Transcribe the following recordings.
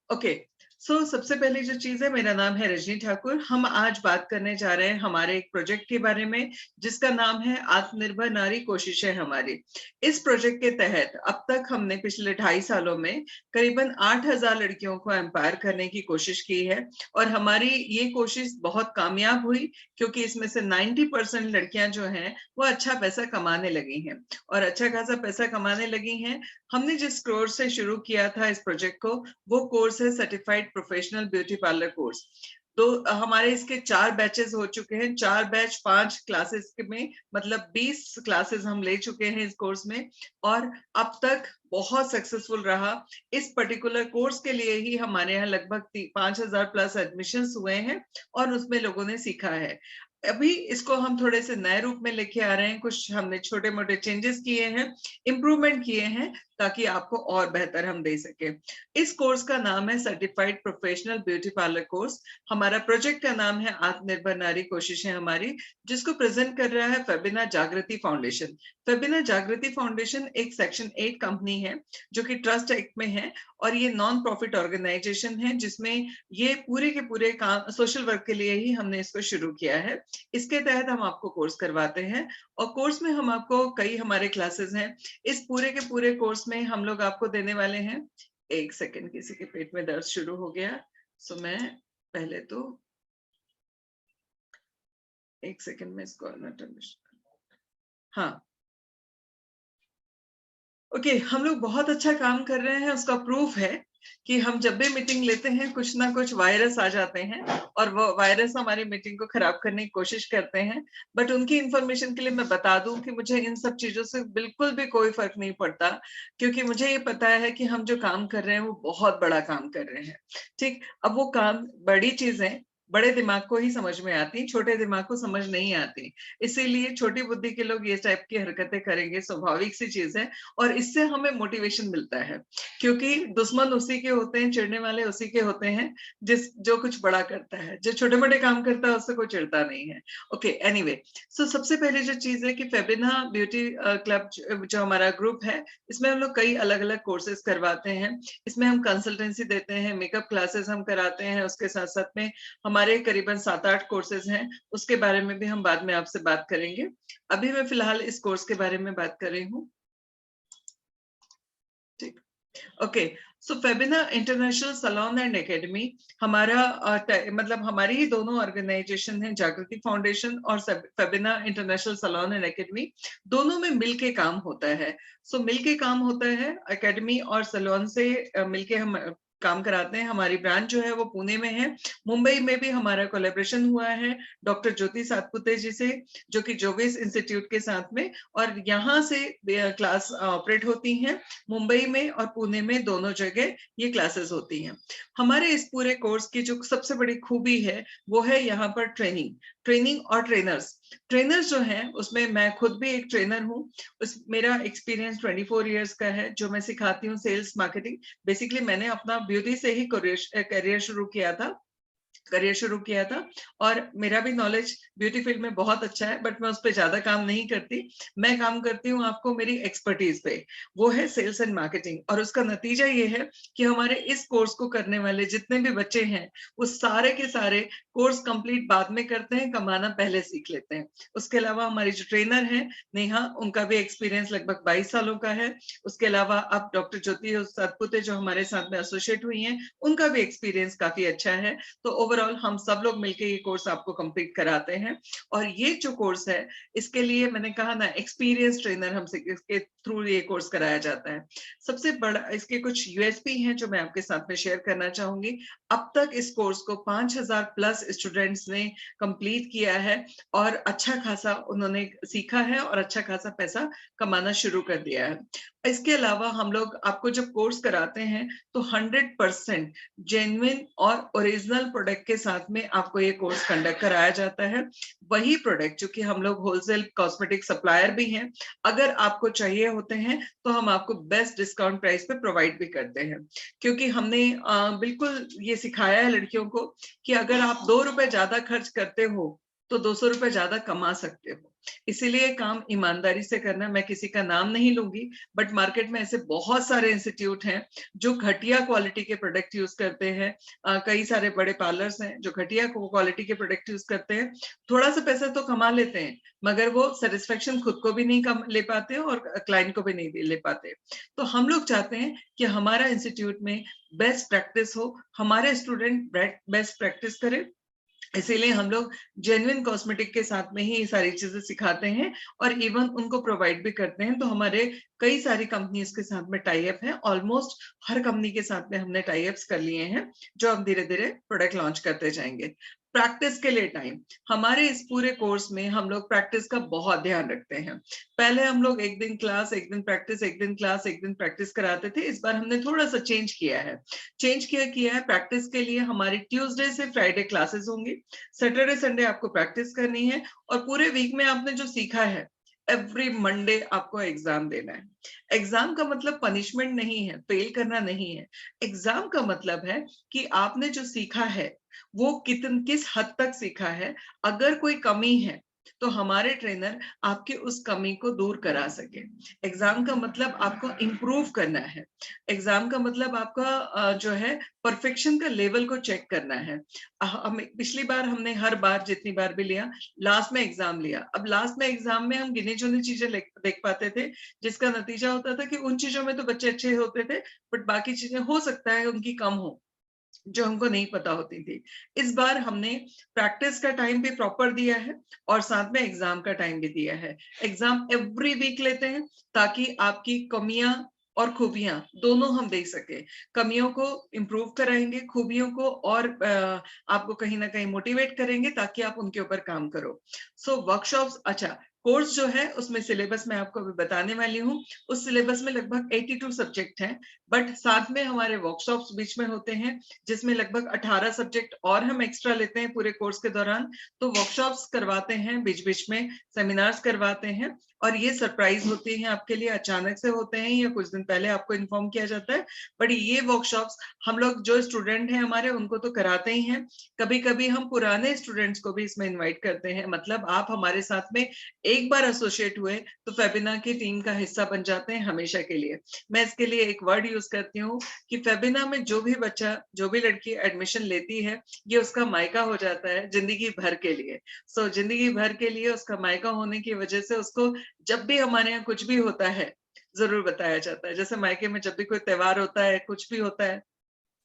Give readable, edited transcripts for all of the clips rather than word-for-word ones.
Okay, सो सबसे पहली जो चीज है, मेरा नाम है रजनी ठाकुर। हम आज बात करने जा रहे हैं हमारे एक प्रोजेक्ट के बारे में, जिसका नाम है आत्मनिर्भर नारी कोशिशें हमारी। इस प्रोजेक्ट के तहत अब तक हमने पिछले 2.5 सालों में करीबन 8,000 लड़कियों को एम्पायर करने की कोशिश की है। और हमारी ये कोशिश बहुत कामयाब हुई, क्योंकि इसमें से 90% लड़कियां जो हैं वो अच्छा पैसा कमाने लगी हैं, और अच्छा खासा पैसा कमाने लगी हैं। हमने जिस कोर्स से शुरू किया था इस प्रोजेक्ट को, वो कोर्स है certified professional beauty parlour course. तो हमारे इसके 4 बैचेस हो चुके हैं, 4 बैच 5 क्लासेस में, मतलब 20 क्लासेस हम ले चुके हैं इस कोर्स में। और अब तक बहुत सक्सेसफुल रहा। इस पर्टिकुलर कोर्स के लिए ही हमारे यहाँ लगभग 5,000 प्लस एडमिशंस हुए हैं, और उसमें लोगों ने सीखा है। अभी इसको हम थोड़े से नए रूप में लेके आ रहे हैं, कुछ हमने छोटे मोटे चेंजेस किए हैं, इम्प्रूवमेंट किए हैं, ताकि आपको और बेहतर हम दे सके। इस कोर्स का नाम है certified professional beauty parlour course. हमारा प्रोजेक्ट का नाम है आत्मनिर्भर नारी कोशिशें हमारी, जिसको प्रेजेंट कर रहा है फेबिना जागृति फाउंडेशन। फेबिना जागृति फाउंडेशन एक सेक्शन 8 कंपनी है, जो कि ट्रस्ट एक्ट में है, और ये नॉन प्रॉफिट ऑर्गेनाइजेशन है, जिसमें ये पूरे के पूरे काम सोशल वर्क के लिए ही हमने इसको शुरू किया है। इसके तहत हम आपको कोर्स करवाते हैं, और कोर्स में हम आपको कई हमारे क्लासेस हैं। इस पूरे के पूरे कोर्स में हम लोग आपको देने वाले हैं, एक सेकंड, किसी के पेट में दर्द शुरू हो गया, सो मैं पहले तो एक सेकंड में इसको हाँ, ओके, हम लोग बहुत अच्छा काम कर रहे हैं। उसका प्रूफ है कि हम जब भी मीटिंग लेते हैं, कुछ ना कुछ वायरस आ जाते हैं, और वो वायरस हमारी मीटिंग को खराब करने की कोशिश करते हैं। बट उनकी इंफॉर्मेशन के लिए मैं बता दूं कि मुझे इन सब चीजों से बिल्कुल भी कोई फर्क नहीं पड़ता, क्योंकि मुझे ये पता है कि हम जो काम कर रहे हैं वो बहुत बड़ा काम कर रहे हैं। ठीक, अब वो काम, बड़ी चीजें बड़े दिमाग को ही समझ में आती, छोटे दिमाग को समझ नहीं आती। इसीलिए छोटी बुद्धि के लोग ये टाइप की हरकतें करेंगे, स्वाभाविक सी चीज है। और इससे हमें मोटिवेशन मिलता है, क्योंकि दुश्मन उसी के होते हैं, चिढ़ने वाले उसी के होते हैं, जो कुछ बड़ा करता है। जो छोटे मोटे काम करता है उससे कोई चिढ़ता नहीं है। ओके, एनीवे, सो सबसे पहले जो चीज है कि फेबिना ब्यूटी क्लब जो हमारा ग्रुप है, इसमें हम लोग कई अलग अलग कोर्सेज करवाते हैं। इसमें हम कंसल्टेंसी देते हैं, मेकअप क्लासेस हम कराते हैं, उसके साथ साथ में हमारे करीबन 7-8 कोर्सेज हैं। उसके बारे में भी हम बाद में आपसे बात करेंगे। अभी मैं फिलहाल इस कोर्स के बारे में बात कर रही हूँ। ठीक, okay, so Fabina international salon and academy हमारा मतलब हमारी ही दोनों ऑर्गेनाइजेशन है, जागृति फाउंडेशन और Fabina international salon and academy. दोनों में मिलके काम होता है। सो मिलके काम होता है, एकेडमी और सैलून से मिलके हम काम कराते हैं। हमारी ब्रांच जो है वो पुणे में है। मुंबई में भी हमारा कोलैबोरेशन हुआ है डॉक्टर ज्योति सातपुते जी से, जो कि जोविस इंस्टीट्यूट के साथ में, और यहाँ से क्लास ऑपरेट होती हैं। मुंबई में और पुणे में दोनों जगह ये क्लासेस होती हैं। हमारे इस पूरे कोर्स की जो सबसे बड़ी खूबी है, वो है यहाँ पर ट्रेनिंग, ट्रेनिंग और ट्रेनर्स। ट्रेनर्स जो हैं, उसमें मैं खुद भी एक ट्रेनर हूँ। उस मेरा एक्सपीरियंस 24 इयर्स का है, जो मैं सिखाती हूँ सेल्स मार्केटिंग। बेसिकली मैंने अपना ब्यूटी से ही करियर शुरू किया था, और मेरा भी नॉलेज ब्यूटी फील्ड में बहुत अच्छा है, बट मैं उस पर ज्यादा काम नहीं करती। मैं काम करती हूँ आपको मेरी एक्सपर्टीज पे, वो है सेल्स एंड मार्केटिंग। और उसका नतीजा ये है कि हमारे इस कोर्स को करने वाले जितने भी बच्चे हैं, वो सारे के सारे कोर्स कंप्लीट बाद में करते हैं, कमाना पहले सीख लेते हैं। उसके अलावा हमारी जो ट्रेनर है नेहा, उनका भी एक्सपीरियंस लगभग 22 सालों का है। उसके अलावा अब डॉक्टर ज्योति सतपुते जो हमारे साथ में एसोसिएट हुई हैं, उनका भी एक्सपीरियंस काफी अच्छा है। तो ओवरऑल हम सब लोग मिलकर ये कोर्स आपको कंप्लीट कराते हैं। और ये जो कोर्स है, इसके लिए मैंने कहा ना, एक्सपीरियंस ट्रेनर हमसे इसके थ्रू ये कोर्स कराया जाता है। सबसे बड़ा इसके कुछ यूएसपी हैं जो मैं आपके साथ में शेयर करना चाहूंगी। अब तक इस कोर्स को 5,000 प्लस स्टूडेंट्स ने कंप्लीट किया है, और अच्छा खासा उन्होंने सीखा है, और अच्छा खासा पैसा कमाना शुरू कर दिया है। इसके अलावा हम लोग आपको जब कोर्स कराते हैं, तो 100% जेन्युइन और ओरिजिनल प्रोडक्ट के साथ में आपको ये कोर्स कंडक्ट कराया जाता है। वही प्रोडक्ट, चूंकि हम लोग होलसेल कॉस्मेटिक सप्लायर भी हैं, अगर आपको चाहिए होते हैं तो हम आपको बेस्ट डिस्काउंट प्राइस पे प्रोवाइड भी करते हैं। क्योंकि हमने बिल्कुल ये सिखाया है लड़कियों को कि अगर आप 2 रुपए ज्यादा खर्च करते हो तो 200 रुपए ज्यादा कमा सकते हो। इसीलिए काम ईमानदारी से करना। मैं किसी का नाम नहीं लूंगी, बट मार्केट में ऐसे बहुत सारे इंस्टीट्यूट हैं जो घटिया क्वालिटी के प्रोडक्ट यूज करते हैं। कई सारे बड़े पार्लर्स हैं जो घटिया क्वालिटी के प्रोडक्ट यूज करते हैं। थोड़ा सा पैसा तो कमा लेते हैं, मगर वो सेटिस्फेक्शन खुद को भी नहीं ले पाते और क्लाइंट को भी नहीं ले पाते। तो हम लोग चाहते हैं कि हमारा इंस्टीट्यूट में बेस्ट प्रैक्टिस हो, हमारे स्टूडेंट बेस्ट प्रैक्टिस करें। इसीलिए हम लोग जेन्युइन कॉस्मेटिक के साथ में ही ये सारी चीजें सिखाते हैं और इवन उनको प्रोवाइड भी करते हैं। तो हमारे कई सारी कंपनीज के साथ में टाई अप है, ऑलमोस्ट हर कंपनी के साथ में हमने टाई अप्स कर लिए हैं, जो हम धीरे धीरे प्रोडक्ट लॉन्च करते जाएंगे। प्रैक्टिस के लिए टाइम, हमारे इस पूरे कोर्स में हम लोग प्रैक्टिस का बहुत ध्यान रखते हैं। पहले हम लोग एक दिन क्लास, एक दिन प्रैक्टिस, एक दिन क्लास, एक दिन प्रैक्टिस कराते थे। इस बार हमने थोड़ा सा चेंज किया है। किया है प्रैक्टिस के लिए हमारी ट्यूसडे से फ्राइडे क्लासेस होंगी, सैटरडे संडे आपको प्रैक्टिस करनी है, और पूरे वीक में आपने जो सीखा है एवरी मंडे आपको एग्जाम देना है। एग्जाम का मतलब पनिशमेंट नहीं है, फेल करना नहीं है। एग्जाम का मतलब है कि आपने जो सीखा है वो किस हद तक सीखा है। अगर कोई कमी है तो हमारे ट्रेनर आपके उस कमी को दूर करा सके। एग्जाम का मतलब आपको इम्प्रूव करना है। एग्जाम का मतलब आपका जो है परफेक्शन का लेवल को चेक करना है। पिछली बार हमने हर बार जितनी बार भी लिया, लास्ट में एग्जाम लिया। अब लास्ट में एग्जाम में हम गिने चुनी चीजें देख पाते थे, जिसका नतीजा होता था कि उन चीजों में तो बच्चे अच्छे होते थे, बट बाकी चीजें हो सकता है उनकी कम हो, जो हमको नहीं पता होती थी। इस बार हमने प्रैक्टिस का टाइम भी प्रॉपर दिया है और साथ में एग्जाम का टाइम भी दिया है। एग्जाम एवरी वीक लेते हैं ताकि आपकी कमियां और खूबियां दोनों हम देख सके। कमियों को इम्प्रूव कराएंगे, खूबियों को और आपको कहीं ना कहीं मोटिवेट करेंगे ताकि आप उनके ऊपर काम करो। सो वर्कशॉप्स, अच्छा कोर्स जो है उसमें सिलेबस मैं आपको अभी बताने वाली हूँ। उस सिलेबस में लगभग 82 सब्जेक्ट हैं, बट साथ में हमारे वर्कशॉप्स बीच में होते हैं जिसमें लगभग 18 सब्जेक्ट और हम एक्स्ट्रा लेते हैं पूरे कोर्स के दौरान। तो वर्कशॉप्स करवाते हैं बीच बीच में, सेमिनार्स करवाते हैं, और ये सरप्राइज होती हैं आपके लिए, अचानक से होते हैं या कुछ दिन पहले आपको इन्फॉर्म किया जाता है। बट ये वर्कशॉप्स हम लोग जो स्टूडेंट हैं हमारे उनको तो कराते ही हैं, कभी कभी हम पुराने स्टूडेंट्स को भी इसमें इन्वाइट करते हैं। मतलब आप हमारे साथ में एक बार एसोसिएट हुए तो फेबिना की टीम का हिस्सा बन जाते हैं हमेशा के लिए। मैं इसके लिए एक वर्ड यूज करती हूँ कि फेबिना में जो भी बच्चा, जो भी लड़की एडमिशन लेती है, ये उसका मायका हो जाता है जिंदगी भर के लिए। सो जिंदगी भर के लिए उसका मायका होने की वजह से उसको जब भी हमारे यहाँ कुछ भी होता है जरूर बताया जाता है। जैसे मायके में जब भी कोई त्योहार होता है, कुछ भी होता है,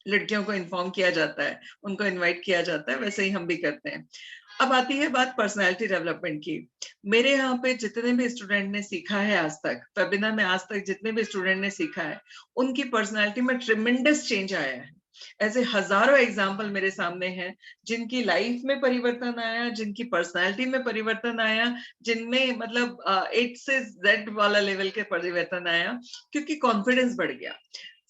लड़कियों को इन्फॉर्म किया जाता है, उनको इनवाइट किया जाता है, वैसे ही हम भी करते हैं। अब आती है बात पर्सनालिटी डेवलपमेंट की। मेरे यहाँ पे जितने भी स्टूडेंट ने सीखा है आज तक, फेबिना में आज तक जितने भी स्टूडेंट ने सीखा है, उनकी पर्सनालिटी में ट्रिमेंडस चेंज आया है। ऐसे हजारों एग्जाम्पल मेरे सामने हैं जिनकी लाइफ में परिवर्तन आया, जिनकी पर्सनालिटी में परिवर्तन आया, जिनमें मतलब A से Z वाला लेवल के परिवर्तन आया, क्योंकि कॉन्फिडेंस बढ़ गया।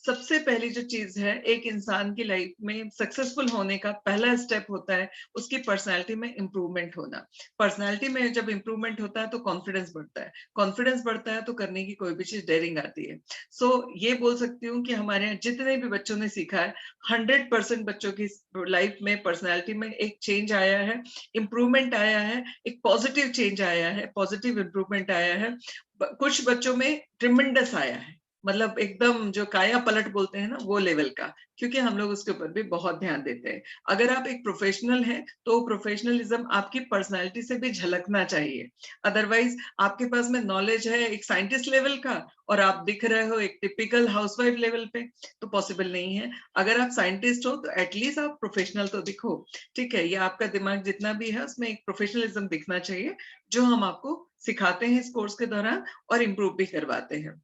सबसे पहली जो चीज है एक इंसान की लाइफ में सक्सेसफुल होने का पहला स्टेप होता है उसकी पर्सनालिटी में इंप्रूवमेंट होना। पर्सनालिटी में जब इंप्रूवमेंट होता है तो कॉन्फिडेंस बढ़ता है, कॉन्फिडेंस बढ़ता है तो करने की कोई भी चीज डेयरिंग आती है। सो ये बोल सकती हूँ कि हमारे यहाँ जितने भी बच्चों ने सीखा है, 100% बच्चों की लाइफ में पर्सनैलिटी में एक चेंज आया है, इम्प्रूवमेंट आया है, एक पॉजिटिव चेंज आया है, पॉजिटिव इम्प्रूवमेंट आया है। कुछ बच्चों में ट्रिमेंडस आया है, मतलब एकदम जो काया पलट बोलते हैं ना, वो लेवल का, क्योंकि हम लोग उसके ऊपर भी बहुत ध्यान देते हैं। अगर आप एक प्रोफेशनल हैं तो प्रोफेशनलिज्म आपकी पर्सनालिटी से भी झलकना चाहिए। अदरवाइज आपके पास में नॉलेज है एक साइंटिस्ट लेवल का और आप दिख रहे हो एक टिपिकल हाउसवाइफ लेवल पे, तो पॉसिबल नहीं है। अगर आप साइंटिस्ट हो तो एटलीस्ट आप प्रोफेशनल तो दिखो, ठीक है। ये आपका दिमाग जितना भी है उसमें एक प्रोफेशनलिज्म दिखना चाहिए, जो हम आपको सिखाते हैं इस कोर्स के दौरान और इम्प्रूव भी करवाते हैं।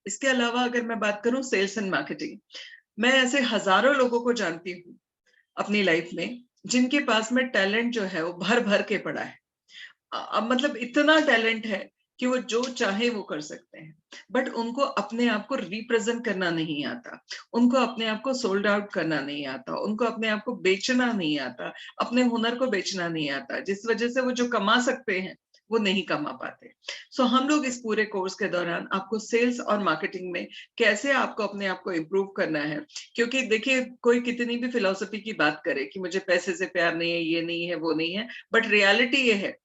इसके अलावा अगर मैं बात करूं सेल्स एंड मार्केटिंग, मैं ऐसे हजारों लोगों को जानती हूँ अपनी लाइफ में जिनके पास में टैलेंट जो है वो भर भर के पड़ा है। मतलब इतना टैलेंट है कि वो जो चाहे वो कर सकते हैं, बट उनको अपने आप को रिप्रेजेंट करना नहीं आता, उनको अपने आप को सोल्ड आउट करना नहीं आता, उनको अपने आप को बेचना नहीं आता, अपने हुनर को बेचना नहीं आता, जिस वजह से वो जो कमा सकते हैं वो नहीं कमा पाते। सो हम लोग इस पूरे कोर्स के दौरान आपको सेल्स और मार्केटिंग में कैसे आपको अपने आप को इम्प्रूव करना है, क्योंकि देखिए कोई कितनी भी फिलॉसफी की बात करे कि मुझे पैसे से प्यार नहीं है, ये नहीं है, वो नहीं है, बट रियलिटी ये है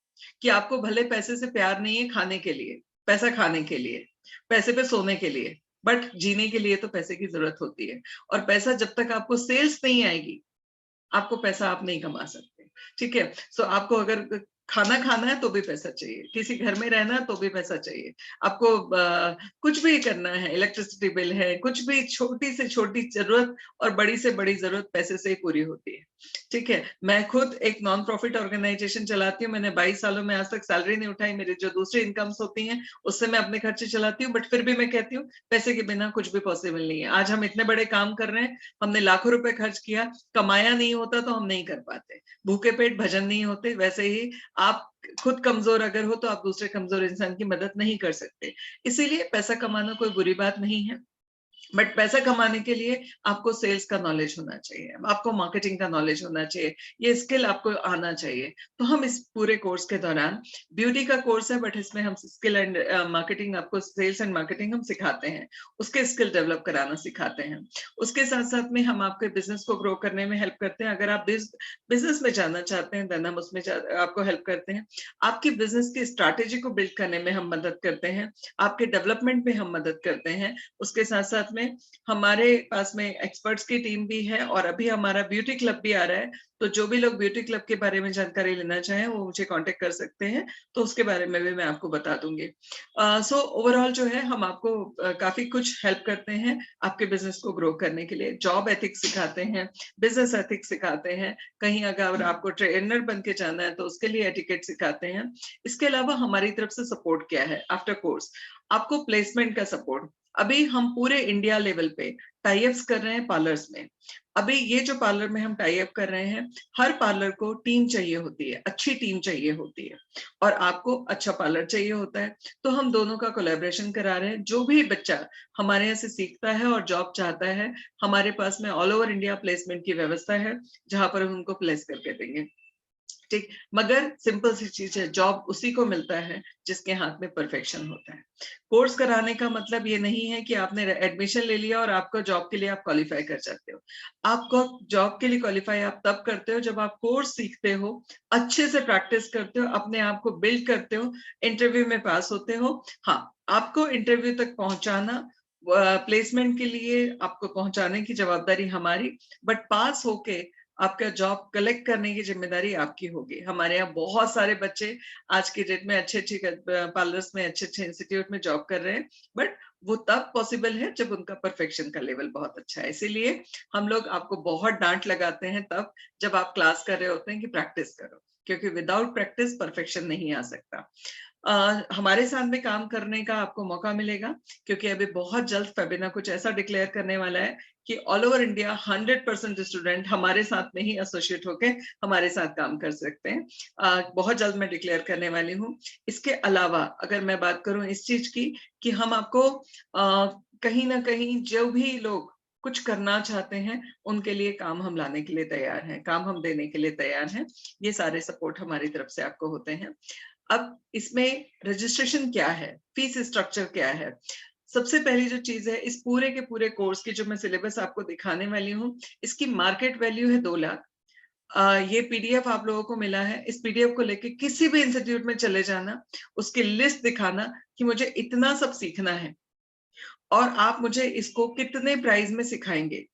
कि आपको भले पैसे से प्यार नहीं है खाने के लिए, पैसा खाने के लिए, पैसे पे सोने के लिए, बट जीने के लिए तो पैसे की जरूरत होती है। और पैसा जब तक आपको सेल्स नहीं आएगी, आपको पैसा आप नहीं कमा सकते। ठीक है, सो आपको अगर खाना खाना है तो भी पैसा चाहिए, किसी घर में रहना है तो भी पैसा चाहिए, आपको कुछ भी करना है, इलेक्ट्रिसिटी बिल है, कुछ भी छोटी से छोटी जरूरत और बड़ी से बड़ी जरूरत पैसे से ही पूरी होती है। ठीक है, मैं खुद एक नॉन प्रॉफिट ऑर्गेनाइजेशन चलाती हूँ, मैंने 22 सालों में आज तक सैलरी नहीं उठाई, मेरी जो दूसरी इनकम्स होती हैं उससे मैं अपने खर्चे चलाती हूँ, बट फिर भी मैं कहती हूँ पैसे के बिना कुछ भी पॉसिबल नहीं है। आज हम इतने बड़े काम कर रहे हैं, हमने लाखों रुपए खर्च किया, कमाया नहीं होता तो हम नहीं कर पाते, भूखे पेट भजन नहीं होते। वैसे ही आप खुद कमजोर अगर हो तो आप दूसरे कमजोर इंसान की मदद नहीं कर सकते। इसीलिए पैसा कमाना कोई बुरी बात नहीं है, बट पैसा कमाने के लिए आपको सेल्स का नॉलेज होना चाहिए, आपको मार्केटिंग का नॉलेज होना चाहिए, ये स्किल आपको आना चाहिए। तो हम इस पूरे कोर्स के दौरान, ब्यूटी का कोर्स है बट इसमें हम स्किल एंड मार्केटिंग, आपको सेल्स एंड मार्केटिंग हम सिखाते हैं, उसके स्किल डेवलप कराना सिखाते हैं। उसके साथ साथ में हम आपके बिजनेस को ग्रो करने में हेल्प करते हैं। अगर आप बिजनेस में जाना चाहते हैं देन हम उसमें आपको हेल्प करते हैं। आपकी बिजनेस की स्ट्रैटेजी को बिल्ड करने में हम मदद करते हैं, आपके डेवलपमेंट में हम मदद करते हैं। उसके साथ साथ में हमारे पास में एक्सपर्ट्स की टीम भी है और अभी हमारा ब्यूटी क्लब भी आ रहा है, तो जो भी लोग ब्यूटी क्लब के बारे में जानकारी लेना चाहें वो मुझे कांटेक्ट कर सकते हैं, तो उसके बारे में भी मैं आपको बता दूंगी। सो ओवरऑल जो है हम आपको काफी कुछ हेल्प करते हैं आपके बिजनेस को ग्रो करने के लिए, जॉब एथिक्स सिखाते हैं, बिजनेस एथिक्स सिखाते हैं, कहीं अगर आपको ट्रेनर बन के जाना है तो उसके लिए एटिकेट सिखाते हैं। इसके अलावा हमारी तरफ से सपोर्ट क्या है आफ्टर कोर्स, आपको प्लेसमेंट का सपोर्ट। अभी हम पूरे इंडिया लेवल पे टाई अप्स कर रहे हैं पार्लर्स में। अभी ये जो पार्लर में हम टाई अप कर रहे हैं, हर पार्लर को टीम चाहिए होती है, अच्छी टीम चाहिए होती है, और आपको अच्छा पार्लर चाहिए होता है। तो हम दोनों का कोलैबोरेशन करा रहे हैं। जो भी बच्चा हमारे यहाँ से सीखता है और जॉब चाहता है, हमारे पास में ऑल ओवर इंडिया प्लेसमेंट की व्यवस्था है, जहां पर हम उनको प्लेस करके देंगे। ठीक, मगर सिंपल सी चीज है, जॉब उसी को मिलता है जिसके हाथ में परफेक्शन होता है। कोर्स कराने का मतलब ये नहीं है कि आपने एडमिशन ले लिया और आपको जॉब के लिए आप क्वालिफाई कर जाते हो। आपको जॉब के लिए क्वालिफाई आप तब करते हो जब आप कोर्स सीखते हो, अच्छे से प्रैक्टिस करते हो, अपने आप को बिल्ड करते हो, इंटरव्यू में पास होते हो। हाँ, आपको इंटरव्यू तक पहुंचाना, प्लेसमेंट के लिए आपको पहुंचाने की जवाबदारी हमारी, बट पास होके आपका जॉब कलेक्ट करने की जिम्मेदारी आपकी होगी। हमारे यहाँ बहुत सारे बच्चे आज की डेट में अच्छे अच्छे पार्लर्स में, अच्छे अच्छे इंस्टीट्यूट में जॉब कर रहे हैं, बट वो तब पॉसिबल है जब उनका परफेक्शन का लेवल बहुत अच्छा है। इसीलिए हम लोग आपको बहुत डांट लगाते हैं तब जब आप क्लास कर रहे होते हैं कि प्रैक्टिस करो, क्योंकि विदाउट प्रैक्टिस परफेक्शन नहीं आ सकता। हमारे साथ में काम करने का आपको मौका मिलेगा, क्योंकि अभी बहुत जल्द फेबिना कुछ ऐसा डिक्लेयर करने वाला है कि ऑल ओवर इंडिया 100% स्टूडेंट हमारे साथ में ही एसोसिएट होके हमारे साथ काम कर सकते हैं। बहुत जल्द मैं डिक्लेयर करने वाली हूँ। इसके अलावा अगर मैं बात करूं इस चीज की कि हम आपको कहीं ना कहीं जो भी लोग कुछ करना चाहते हैं उनके लिए काम हम लाने के लिए तैयार हैं, काम हम देने के लिए तैयार हैं। ये सारे सपोर्ट हमारी तरफ से आपको होते हैं। अब इसमें रजिस्ट्रेशन क्या है, फीस स्ट्रक्चर क्या है। सबसे पहली जो चीज है, इस पूरे के पूरे कोर्स की जो मैं सिलेबस आपको दिखाने वाली हूँ, इसकी मार्केट वैल्यू है 2 लाख। ये पीडीएफ आप लोगों को मिला है, इस पीडीएफ को लेके किसी भी इंस्टीट्यूट में चले जाना, उसकी लिस्ट दिखाना कि मुझे इतना सब सीखना है और आप मुझे इसको कितने प्राइस में सिखाएंगे,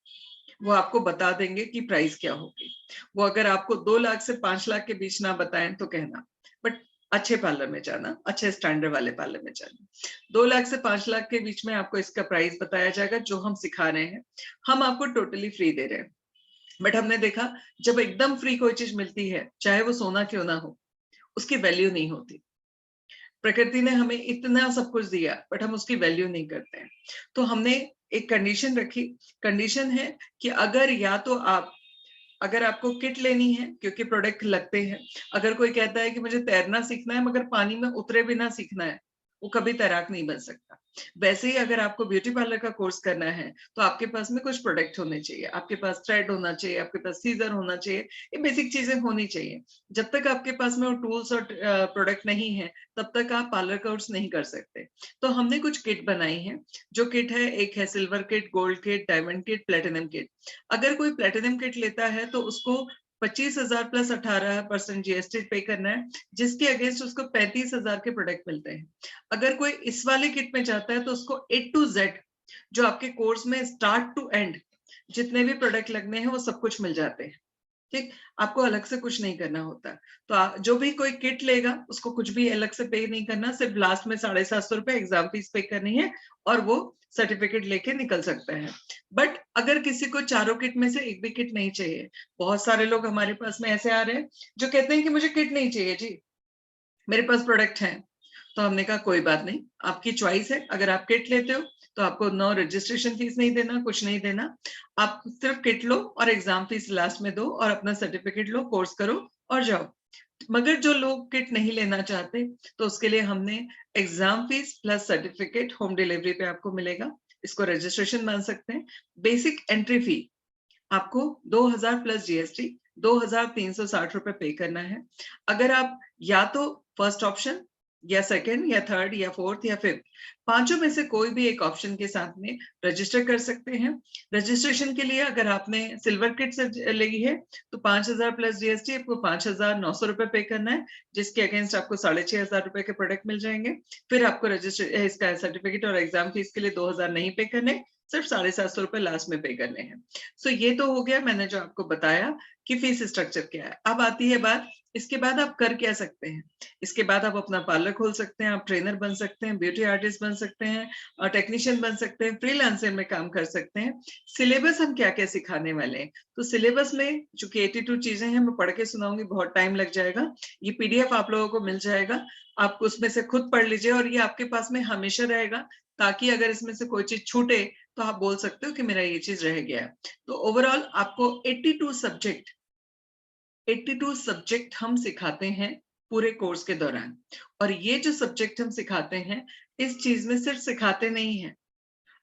वो आपको बता देंगे कि प्राइस क्या होगी। वो अगर आपको 2 लाख से 5 लाख के बीच ना बताएं तो कहना, बट अच्छे पार्लर में जाना, अच्छे स्टैंडर्ड वाले पार्लर में जाना। 2 लाख से 5 लाख के बीच में आपको इसका प्राइस बताया जाएगा जो हम सिखा रहे हैं। हम आपको टोटली फ्री दे रहे हैं, बट हमने देखा जब एकदम फ्री कोई चीज मिलती है, चाहे वो सोना क्यों ना हो, उसकी वैल्यू नहीं होती। प्रकृति ने हमें इतना सब कुछ दिया बट हम उसकी वैल्यू नहीं करते हैं। तो हमने एक कंडीशन रखी, कंडीशन है कि अगर आपको किट लेनी है, क्योंकि प्रोडक्ट लगते हैं, अगर कोई कहता है कि मुझे तैरना सीखना है मगर पानी में उतरे बिना सीखना है, वो कभी तैराक नहीं बन सकता। वैसे ही अगर आपको ब्यूटी पार्लर का कोर्स करना है तो आपके पास में कुछ प्रोडक्ट होने चाहिए, आपके पास थ्रेड होना चाहिए, आपके पास सीजर होना चाहिए, ये बेसिक चीजें होनी चाहिए। जब तक आपके पास में वो टूल्स और प्रोडक्ट नहीं है तब तक आप पार्लर कोर्स नहीं कर सकते। तो हमने कुछ किट बनाई है, जो किट है, एक है silver kit, gold kit, diamond kit, platinum kit. अगर कोई प्लेटिनम किट लेता है तो उसको 25,000 प्लस 18% जीएसटी पे करना है, जिसके अगेंस्ट उसको 35,000 के प्रोडक्ट मिलते हैं। अगर कोई इस वाले किट में जाता है तो उसको A to Z, जो आपके कोर्स में स्टार्ट टू एंड जितने भी प्रोडक्ट लगने हैं वो सब कुछ मिल जाते हैं। ठीक, आपको अलग से कुछ नहीं करना होता। तो जो भी कोई किट लेगा उसको कुछ भी अलग से पे नहीं करना, सिर्फ लास्ट में 750 रुपए एग्जाम फीस पे करनी है और वो सर्टिफिकेट लेके निकल सकता है। बट अगर किसी को चारों किट में से एक भी किट नहीं चाहिए, बहुत सारे लोग हमारे पास में ऐसे आ रहे हैं जो कहते हैं कि मुझे किट नहीं चाहिए जी, मेरे पास प्रोडक्ट है। तो हमने कहा कोई बात नहीं, आपकी चॉइस है। अगर आप किट लेते हो तो आपको नो रजिस्ट्रेशन फीस नहीं देना, कुछ नहीं देना, आप सिर्फ किट लो और एग्जाम फीस लास्ट में दो और अपना सर्टिफिकेट लो, कोर्स करो और जाओ। मगर जो लोग किट नहीं लेना चाहते तो उसके लिए हमने exam fees plus certificate home delivery पे आपको मिलेगा, इसको रजिस्ट्रेशन मान सकते हैं। बेसिक एंट्री फी आपको 2000 प्लस जीएसटी 2360 रुपए पे करना है। अगर आप या तो फर्स्ट ऑप्शन या सेकंड या थर्ड या फोर्थ या फिफ्थ, पांचों में से कोई भी एक ऑप्शन के साथ में रजिस्टर कर सकते हैं। रजिस्ट्रेशन के लिए अगर आपने सिल्वर किट से ली है तो 5000 प्लस जीएसटी आपको 5900 रुपए पे करना है, जिसके अगेंस्ट आपको 6500 रुपए के प्रोडक्ट मिल जाएंगे। फिर आपको रजिस्टर इसका सर्टिफिकेट और एग्जाम फीस के लिए 2000 नहीं पे करने, सिर्फ 750 रुपए लास्ट में पे करने हैं। सो ये तो हो गया, मैंने जो आपको बताया कि फीस स्ट्रक्चर क्या है। अब आती है बात, इसके बाद आप कर क्या सकते हैं। इसके बाद आप अपना पार्लर खोल सकते हैं, आप ट्रेनर बन सकते हैं, ब्यूटी आर्टिस्ट बन सकते हैं और टेक्नीशियन बन सकते हैं, फ्रीलांसर में काम कर सकते हैं। सिलेबस हम क्या क्या सिखाने वाले हैं, तो सिलेबस में चूंकि 82 चीजें हैं, मैं पढ़ के सुनाऊंगी, बहुत टाइम लग जाएगा। ये पीडीएफ आप लोगों को मिल जाएगा, आप उसमें से खुद पढ़ लीजिए और ये आपके पास में हमेशा रहेगा, ताकि अगर इसमें से कोई चीज छूटे तो आप बोल सकते हो कि मेरा ये चीज रह गया है। तो ओवरऑल आपको 82 सब्जेक्ट हम सिखाते हैं पूरे कोर्स के दौरान। और ये जो सब्जेक्ट हम सिखाते हैं, इस चीज में सिर्फ सिखाते नहीं हैं,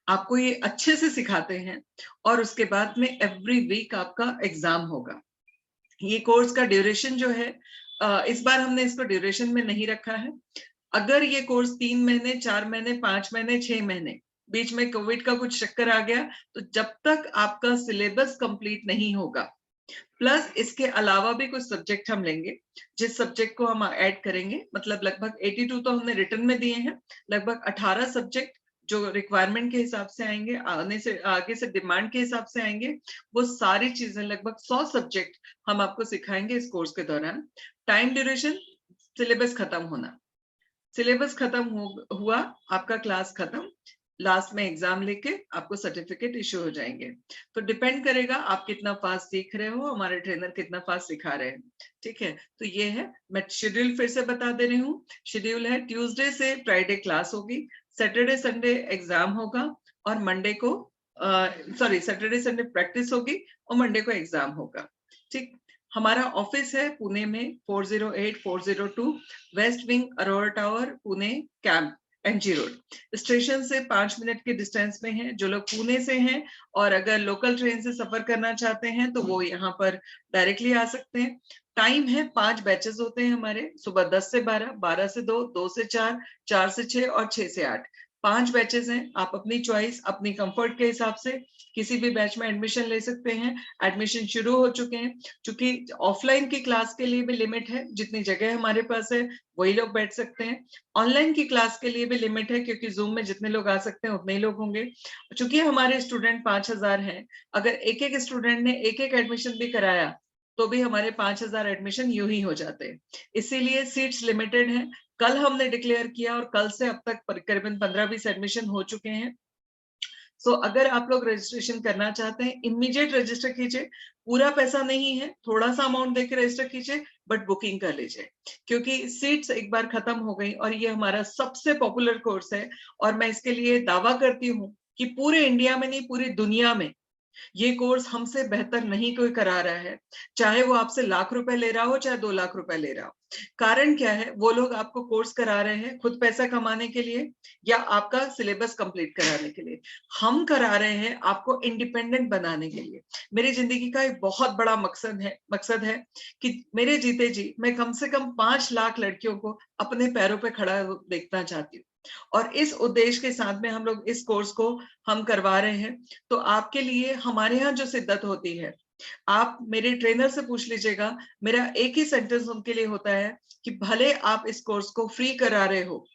आपको ये अच्छे से सिखाते हैं और उसके बाद में एवरी वीक आपका एग्जाम होगा। ये कोर्स का ड्यूरेशन जो है, इस बार हमने इसको ड्यूरेशन में नहीं रखा है। अगर ये कोर्स 3 महीने, 4 महीने, 5 महीने, 6 महीने, बीच में कोविड का कुछ चक्कर आ गया, तो जब तक आपका सिलेबस कंप्लीट नहीं होगा, प्लस इसके अलावा भी कुछ सब्जेक्ट हम लेंगे, जिस सब्जेक्ट को हम ऐड करेंगे, मतलब लगभग 82 तो हमने रिटर्न में दिए हैं, लगभग 18 सब्जेक्ट जो रिक्वायरमेंट के हिसाब से आएंगे, आने से आगे से डिमांड के हिसाब से आएंगे, वो सारी चीजें लगभग 100 सब्जेक्ट हम आपको सिखाएंगे इस कोर्स के दौरान। टाइम ड्यूरेशन, सिलेबस खत्म होना, सिलेबस खत्म हुआ, आपका क्लास खत्म, लास्ट में एग्जाम लेके आपको सर्टिफिकेट इश्यू हो जाएंगे। तो डिपेंड करेगा आप कितना फास्ट सीख रहे हो, हमारे ट्रेनर कितना फास्ट सिखा रहे हैं। ठीक है, तो ये है, मैं शेड्यूल फिर से बता दे रही हूँ। शेड्यूल है, ट्यूसडे से फ्राइडे क्लास होगी, सैटरडे संडे एग्जाम होगा और मंडे को सैटरडे संडे प्रैक्टिस होगी और मंडे को एग्जाम होगा। ठीक, हमारा ऑफिस है पुणे में 408-402 west wing Arora tower, Pune camp, NG road. Station से 5 मिनट के डिस्टेंस में है। जो लोग पुणे से हैं और अगर लोकल ट्रेन से सफर करना चाहते हैं तो वो यहाँ पर डायरेक्टली आ सकते हैं। टाइम है, 5 बैचेस होते हैं हमारे, सुबह 10 से 12, 12 से 2, 2 से 4, 4 से 6 और 6 से 8। 5 बैचेस हैं, आप अपनी चॉइस, अपनी कंफर्ट के हिसाब से किसी भी बैच में एडमिशन ले सकते हैं। एडमिशन शुरू हो चुके हैं, क्योंकि ऑफलाइन की क्लास के लिए भी लिमिट है, जितनी जगह हमारे पास है वही लोग बैठ सकते हैं। ऑनलाइन की क्लास के लिए भी लिमिट है, क्योंकि जूम में जितने लोग आ सकते हैं उतने ही लोग होंगे। चूंकि हमारे स्टूडेंट 5000 हैं, अगर एक एक स्टूडेंट ने एक एक एडमिशन भी कराया तो भी हमारे 5000 एडमिशन यूं ही हो जाते हैं। इसीलिए सीट्स लिमिटेड हैं। कल हमने डिक्लेयर किया और कल से अब तक करीबन 15-20 एडमिशन हो चुके हैं। सो अगर आप लोग रजिस्ट्रेशन करना चाहते हैं, इमीडिएट रजिस्टर कीजिए। पूरा पैसा नहीं है, थोड़ा सा अमाउंट देकर रजिस्टर कीजिए, बट बुकिंग कर लीजिए, क्योंकि सीट्स एक बार खत्म हो गई और ये हमारा सबसे पॉपुलर कोर्स है। और मैं इसके लिए दावा करती हूँ कि पूरे इंडिया में नहीं, पूरी दुनिया में ये कोर्स हमसे बेहतर नहीं कोई करा रहा है, चाहे वो आपसे लाख रुपए ले रहा हो चाहे 2 लाख रुपए ले रहा हो। कारण क्या है? वो लोग आपको कोर्स करा रहे हैं खुद पैसा कमाने के लिए या आपका सिलेबस कंप्लीट कराने के लिए। हम करा रहे हैं आपको इंडिपेंडेंट बनाने के लिए। मेरी जिंदगी का एक बहुत बड़ा मकसद है कि मेरे जीते जी मैं कम से कम 5 लाख लड़कियों को अपने पैरों पे खड़ा देखना चाहती हूँ, और इस उद्देश्य के साथ में हम लोग इस कोर्स को हम करवा रहे हैं। तो आपके लिए हमारे यहाँ जो शिद्दत होती है, आप मेरे ट्रेनर से पूछ लीजिएगा, मेरा एक ही सेंटेंस उनके लिए होता है कि भले आप इस कोर्स को फ्री करा रहे हो,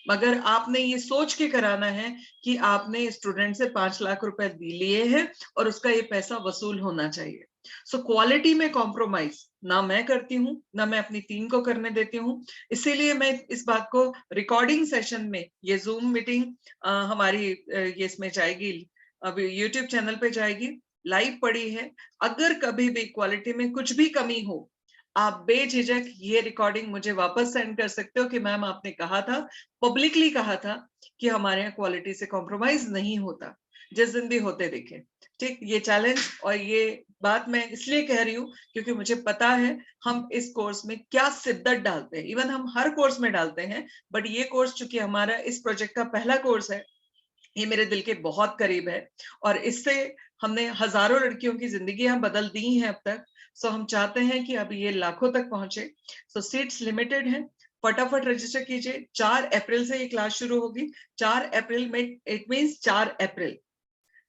मगर आपने ये सोच के कराना है कि आपने स्टूडेंट से 5 लाख रुपए लिए हैं और उसका ये पैसा वसूल होना चाहिए। सो क्वालिटी में कॉम्प्रोमाइज ना मैं करती हूँ, ना मैं अपनी टीम को करने देती हूँ। इसीलिए मैं इस बात को रिकॉर्डिंग सेशन में, ये जूम मीटिंग हमारी ये इसमें जाएगी, अभी यूट्यूब चैनल पे जाएगी, लाइव पड़ी है। अगर कभी भी क्वालिटी में कुछ भी कमी हो, आप बेझिझक ये रिकॉर्डिंग मुझे वापस सेंड कर सकते हो कि मैम आपने कहा था, पब्लिकली कहा था कि हमारे यहाँ क्वालिटी से कॉम्प्रोमाइज नहीं होता। जिस दिन भी होते देखे, ठीक। ये चैलेंज और ये बात मैं इसलिए कह रही हूँ क्योंकि मुझे पता है हम इस कोर्स में क्या शिद्दत डालते हैं। इवन हम हर कोर्स में डालते हैं, बट ये कोर्स चूंकि हमारा इस प्रोजेक्ट का पहला कोर्स है, ये मेरे दिल के बहुत करीब है और इससे हमने हजारों लड़कियों की जिंदगियां बदल दी हैं अब तक। सो हम चाहते हैं कि अब ये लाखों तक पहुंचे। सो सीट्स लिमिटेड हैं, फटाफट रजिस्टर कीजिए। 4 अप्रैल से ये क्लास शुरू होगी। 4 अप्रैल में, इट मींस 4 अप्रैल,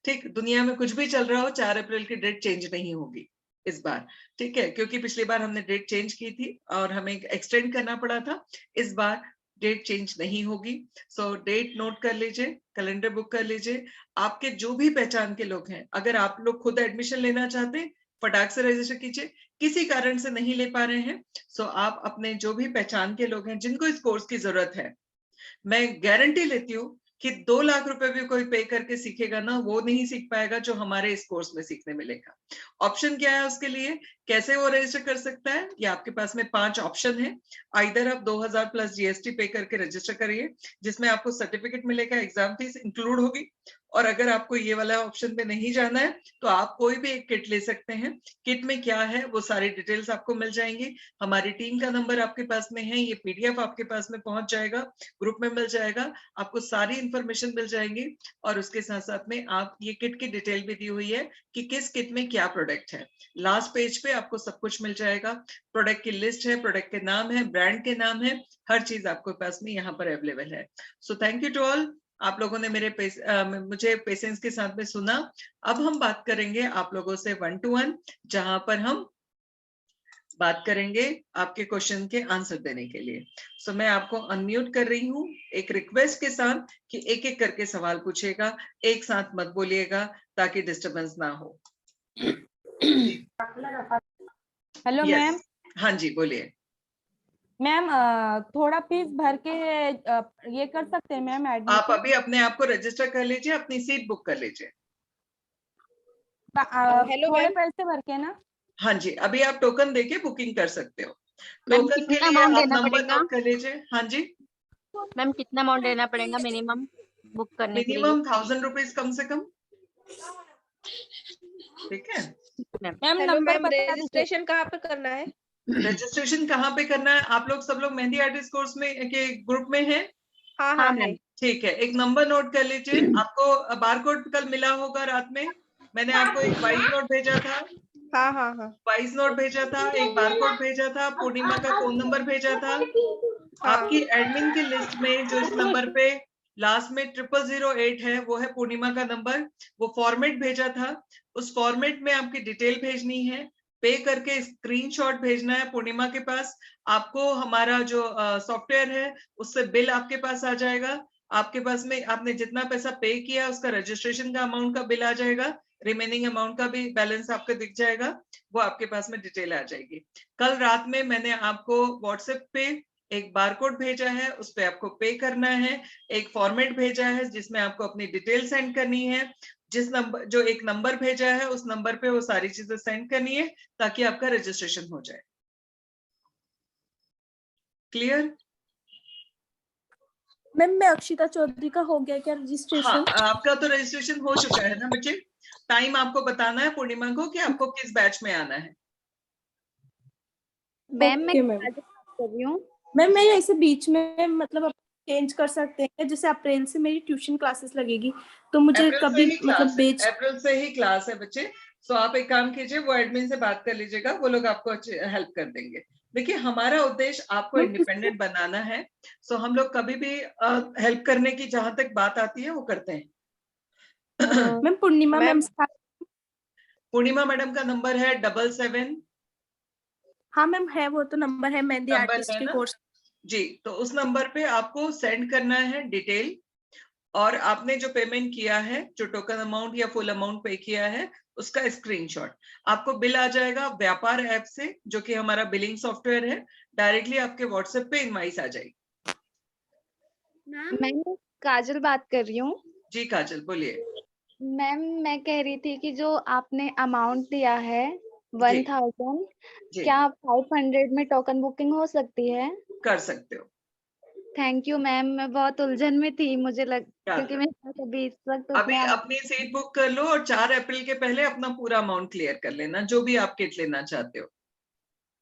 ठीक। दुनिया में कुछ भी चल रहा हो, 4 अप्रैल की डेट चेंज नहीं होगी इस बार, ठीक है, क्योंकि पिछली बार हमने डेट चेंज की थी और हमें एक्सटेंड करना पड़ा था। इस बार डेट चेंज नहीं होगी। सो डेट नोट कर लीजिए, कैलेंडर बुक कर लीजिए। आपके जो भी पहचान के लोग हैं, अगर आप लोग खुद एडमिशन लेना चाहते हैं, फटाक से रजिस्टर कीजिए। किसी कारण से नहीं ले पा रहे हैं, सो आप अपने जो भी पहचान के लोग हैं जिनको इस कोर्स की जरूरत है, मैं गारंटी लेती हूँ कि 2 लाख रुपए भी कोई पे करके सीखेगा ना, वो नहीं सीख पाएगा जो हमारे इस कोर्स में सीखने मिलेगा। ऑप्शन क्या है उसके लिए, कैसे वो रजिस्टर कर सकता है? ये आपके पास में 5 ऑप्शन है। आइदर आप 2000 प्लस जीएसटी पे करके रजिस्टर करिए, जिसमें आपको सर्टिफिकेट मिलेगा, एग्जाम फीस इंक्लूड होगी। और अगर आपको ये वाला ऑप्शन पे नहीं जाना है तो आप कोई भी एक किट ले सकते हैं। किट में क्या है वो सारी डिटेल्स आपको मिल जाएंगी। हमारी टीम का नंबर आपके पास में है, ये पीडीएफ आपके पास में पहुंच जाएगा, ग्रुप में मिल जाएगा, आपको सारी इंफॉर्मेशन मिल जाएंगी। और उसके साथ साथ में आप ये किट की डिटेल भी दी हुई है कि किस किट में क्या प्रोडक्ट है। लास्ट पेज पे आपको सब कुछ मिल जाएगा, प्रोडक्ट की लिस्ट है, प्रोडक्ट के नाम है, ब्रांड के नाम है, हर चीज आपके पास में यहाँ पर अवेलेबल है। So thank you to all, आप लोगों ने मुझे पेशेंस के साथ में सुना। अब हम बात करेंगे आप लोगों से 1 to 1, जहां पर हम बात करेंगे आपके क्वेश्चन के आंसर देने के लिए। सो मैं आपको अनम्यूट कर रही हूँ एक रिक्वेस्ट के साथ कि एक एक करके सवाल पूछिएगा, एक साथ मत बोलिएगा ताकि डिस्टरबेंस ना हो। Hello ma'am. हाँ जी, बोलिए मैम थोड़ा फीस भर के ये कर सकते हैं मैम आप एडमिशन? अभी अपने आप को रजिस्टर कर लीजिए, अपनी सीट बुक कर लीजिए। हेलो थोड़े मैम। पैसे भर के ना? हाँ जी, अभी आप टोकन देके बुकिंग कर सकते हो। मैम टोकन के कितना लिए अमाउंट आप देना नंबर पड़ेगा? नोट कर लीजिए। हाँ जी, मैम कितना अमाउंट देना पड़ेगा मिनिमम बुक करने के लिए? मिनिमम 1000 रुपीज कम से कम, ठीक है। Ma'am ma'am hello number ma'am, बता दीजिए। रजिस्ट्रेशन कहाँ पे करना है? रजिस्ट्रेशन कहाँ पे करना है? आप लोग सब लोग मेहंदी आर्टिस्ट कोर्स में के ग्रुप में हैं? हाँ हाँ हाँ मैम। है। ठीक है, एक नंबर नोट कर लीजिए। आपको बारकोड कल मिला होगा रात में, मैंने आपको एक वॉइस नोट भेजा था, हाँ हाँ हाँ वॉइस नोट भेजा था, एक बारकोड भेजा था, पूर्णिमा का फोन नंबर भेजा था। आपकी एडमिन की लिस्ट में जो इस नंबर पे लास्ट में 0008 है, वो है पूर्णिमा का नंबर। वो फॉर्मेट भेजा था, उस फॉर्मेट में आपकी डिटेल भेजनी है, पे करके स्क्रीनशॉट भेजना है पूर्णिमा के पास। आपको हमारा जो सॉफ्टवेयर है उससे बिल आपके पास आ जाएगा। आपके पास में आपने जितना पैसा पे किया उसका रजिस्ट्रेशन का अमाउंट का बिल आ जाएगा, रिमेनिंग अमाउंट का भी बैलेंस आपको दिख जाएगा, वो आपके पास में डिटेल आ जाएगी। कल रात में मैंने आपको व्हाट्सएप पे एक बारकोड भेजा है, उस पे आपको पे करना है। एक फॉर्मेट भेजा है जिसमें आपको अपनी डिटेल सेंड करनी है। जिस नंबर, जो एक नंबर भेजा है उस नंबर पे वो सारी चीजें सेंड करनी है ताकि आपका रजिस्ट्रेशन हो जाए। क्लियर? मैम मैं अक्षिता चौधरी का हो गया क्या रजिस्ट्रेशन? हाँ, आपका तो रजिस्ट्रेशन हो चुका है ना बच्चे। टाइम आपको बताना है पूर्णिमा को कि आपको किस बैच में आना है। मैम मैं Okay, मैम। काजल बात कर रही हूँ। मैम मैं ऐसे बीच में मतलब चेंज कर सकते हैं, जैसे अप्रैल से मेरी ट्यूशन क्लासेस लगेगी तो मुझे अप्रैल से कभी ही मतलब क्लास है, बेच अप्रैल से ही क्लास है बच्चे। सो आप एक काम कीजिए, वो एडमिन से बात कर लीजिएगा, वो लोग आपको हेल्प कर देंगे। देखिए हमारा उद्देश्य आपको मैम, इंडिपेंडेंट बनाना है। सो हम लोग कभी भी हेल्प करने की जहां तक बात आती है वो करते हैं। मैम पूर्णिमा मैम पूर्णिमा मैडम का नंबर है 77। हाँ मैम है, वो तो नंबर है मेहंदी नंबर आर्टिस्ट है के ना कोर्स। जी, तो उस नंबर पे आपको सेंड करना है डिटेल, और आपने जो पेमेंट किया है, जो टोकन अमाउंट या फुल अमाउंट पे किया है, उसका स्क्रीनशॉट। आपको बिल आ जाएगा व्यापार ऐप से, जो कि हमारा बिलिंग सॉफ्टवेयर है, डायरेक्टली आपके व्हाट्सएप पे इनवाइस आ जाएगी। मैम काजल बात कर रही हूँ। जी काजल बोलिए। मैम मैं कह रही थी कि जो आपने अमाउंट दिया है जी 1000, जी क्या 500 में टोकन बुकिंग हो सकती है? कर सकते हो। थैंक यू मैम, मैं बहुत उलझन में थी, मुझे क्योंकि मेरे पास अभी इस वक्त अभी उतना अपनी सीट बुक कर लो और 4 अप्रैल के पहले अपना पूरा अमाउंट क्लियर कर लेना, जो भी आप किट लेना चाहते हो।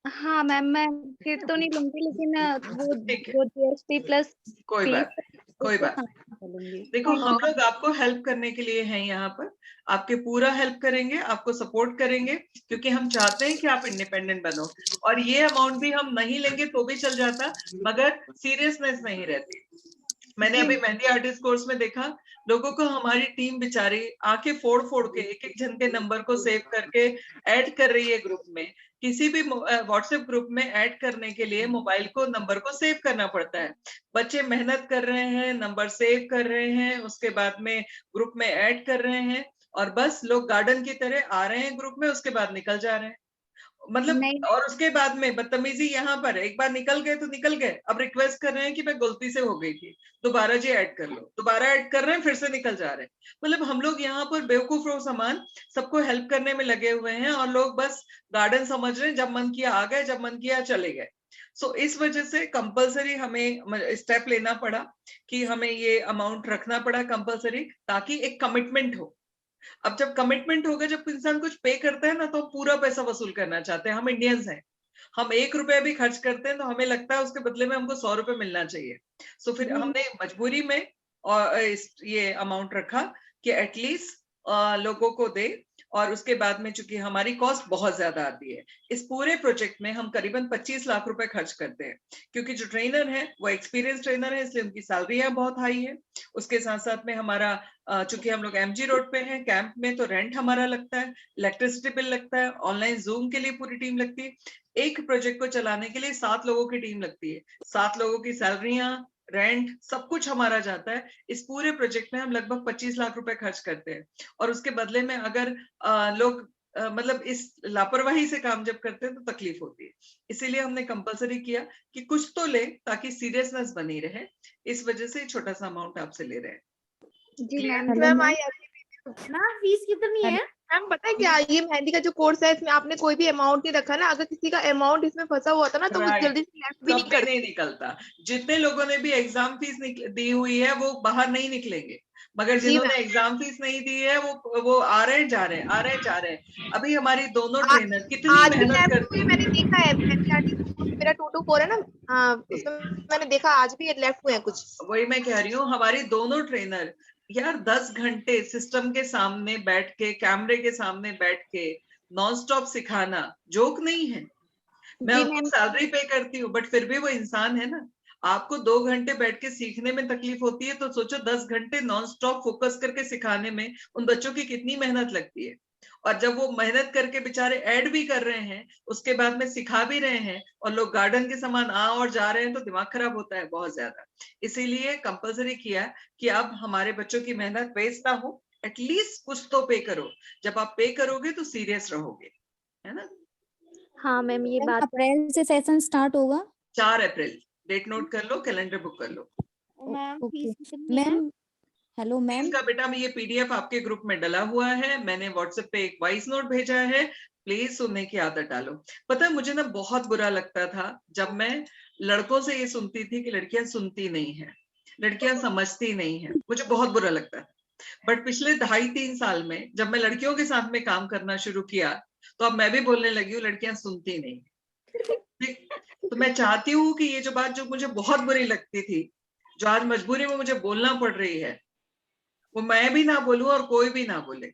हाँ मैम मैं किट तो नहीं लूंगी, लेकिन वो ठीक है, जो जीएसटी प्लस कोई फीस बात कोई उसके बात साथ लूंगी। देखो हम लोग आपको हेल्प करने के लिए हैं यहाँ पर, आपके पूरा हेल्प करेंगे, आपको सपोर्ट करेंगे, क्योंकि हम चाहते हैं कि आप इंडिपेंडेंट बनो। और ये अमाउंट भी हम नहीं लेंगे तो भी चल जाता, मगर सीरियसनेस नहीं रहती। मैंने जी अभी मेहंदी आर्टिस्ट कोर्स में देखा, लोगों को हमारी टीम बेचारी आंखें फोड़ फोड़ के एक एक जन के नंबर को सेव करके ऐड कर रही है ग्रुप में। किसी भी व्हाट्सएप ग्रुप में ऐड करने के लिए मोबाइल को नंबर को सेव करना पड़ता है। बच्चे मेहनत कर रहे हैं, नंबर सेव कर रहे हैं, उसके बाद में ग्रुप में ऐड कर रहे हैं, और बस लोग गार्डन की तरह आ रहे हैं ग्रुप में, उसके बाद निकल जा रहे हैं। मतलब नहीं और उसके बाद में बदतमीजी यहाँ पर, एक बार निकल गए तो निकल गए, अब रिक्वेस्ट कर रहे हैं कि मैं गलती से हो गई थी, दोबारा जी ऐड कर लो, दोबारा ऐड कर रहे हैं, फिर से निकल जा रहे हैं। मतलब हम लोग यहाँ पर बेवकूफों समान सबको हेल्प करने में लगे हुए हैं, और लोग बस गार्डन समझ रहे हैं, जब मन किया आ गए, जब मन किया चले गए। सो इस वजह से कंपलसरी हमें स्टेप लेना पड़ा कि हमें ये अमाउंट रखना पड़ा कंपलसरी, ताकि एक कमिटमेंट हो। अब जब कमिटमेंट होगा, जब इंसान कुछ पे करता है ना, तो पूरा पैसा वसूल करना चाहते हैं। हम इंडियंस हैं, हम 1 रुपया भी खर्च करते हैं तो हमें लगता है उसके बदले में हमको 100 रुपए मिलना चाहिए। सो फिर हमने मजबूरी में और ये अमाउंट रखा कि एटलीस्ट लोगों को दे। और उसके बाद में चूंकि हमारी कॉस्ट बहुत ज्यादा आती है, इस पूरे प्रोजेक्ट में हम करीबन 25 लाख रुपए खर्च करते हैं, क्योंकि जो ट्रेनर है वो एक्सपीरियंस ट्रेनर है, इसलिए उनकी सैलरी बहुत हाई है। उसके साथ साथ में हमारा चूंकि हम लोग एमजी रोड पे हैं कैंप में, तो रेंट हमारा लगता है, इलेक्ट्रिसिटी बिल लगता है, ऑनलाइन जूम के लिए पूरी टीम लगती है। एक प्रोजेक्ट को चलाने के लिए 7 लोगों की टीम लगती है, 7 लोगों की सैलरियां, रेंट, सब कुछ हमारा जाता है। इस पूरे प्रोजेक्ट में हम लगभग 25 लाख रुपए खर्च करते हैं, और उसके बदले में अगर लोग मतलब इस लापरवाही से काम जब करते हैं तो तकलीफ होती है। इसीलिए हमने कंपलसरी किया कि कुछ तो ले, ताकि सीरियसनेस बनी रहे। इस वजह से छोटा सा अमाउंट आपसे ले रहे हैं। जी Clear? मैम। मैम आई ना फीस कितनी है? मैम पता है क्या, ये मेहंदी का जो कोर्स है, इसमें आपने कोई भी अमाउंट नहीं रखा ना, अगर किसी का अमाउंट इसमें फंसा हुआ था ना, तो वो Right. जल्दी से लेफ्ट भी नहीं कभी करते। नहीं निकलता। जितने लोगों ने भी एग्जाम फीस दी हुई है वो बाहर नहीं निकलेंगे, मगर जी जिन्होंने मैम। एग्जाम फीस नहीं दी है वो आ रहे हैं, जा रहे हैं, आ रहे हैं, जा रहे हैं। अभी हमारी दोनों आ- ट्रेनर कितनी आज भी मेहनत लेफ्ट करती हुए है। मैंने देखा है, मेहंदी आर्टिस्ट मेरा 224 है ना, उसमें मैंने देखा आज भी लेफ्ट हुए हैं कुछ। वही मैं कह रही हूँ, हमारी दोनों ट्रेनर यार 10 घंटे सिस्टम के सामने बैठ के, कैमरे के सामने बैठ के नॉन स्टॉप सिखाना जोक नहीं है। मैं जी उनको मैम। सैलरी पे करती हूँ, बट फिर भी वो इंसान है ना। आपको 2 घंटे बैठ के सीखने में तकलीफ होती है, तो सोचो 10 घंटे नॉन स्टॉप फोकस करके सिखाने में उन बच्चों की कितनी मेहनत लगती है। और जब वो मेहनत करके बेचारे ऐड भी कर रहे हैं, उसके बाद में सिखा भी रहे हैं, और लोग गार्डन के समान आ और जा रहे हैं, तो दिमाग खराब होता है बहुत ज्यादा। इसीलिए कंपलसरी किया कि अब हमारे बच्चों की मेहनत वेस्ट ना हो, एटलीस्ट कुछ तो पे करो। जब आप पे करोगे तो सीरियस रहोगे, है ना। हाँ मैम ये मैम बात अप्रैल से सेशन स्टार्ट होगा। 4 अप्रैल डेट नोट कर लो, कैलेंडर बुक कर लो। मैम ओके फीस कितनी है? मैम। Hello ma'am. इसका बेटा मैं ये पीडीएफ आपके ग्रुप में डला हुआ है, मैंने व्हाट्सएप पे एक वॉइस नोट भेजा है, प्लीज सुनने की आदत डालो। पता है मुझे ना बहुत बुरा लगता था जब मैं लड़कों से ये सुनती थी कि लड़कियां सुनती नहीं है, लड़कियां समझती नहीं है, मुझे बहुत बुरा लगता है। बट पिछले 2.5-3 साल में जब मैं लड़कियों के साथ में काम करना शुरू किया, तो अब मैं भी बोलने लगी हूँ, लड़कियां सुनती नहीं। ठीक? तो मैं चाहती हूँ कि ये जो बात जो मुझे बहुत बुरी लगती थी, जो आज मजबूरी में मुझे बोलना पड़ रही है, वो मैं भी ना बोलूं और कोई भी ना बोले।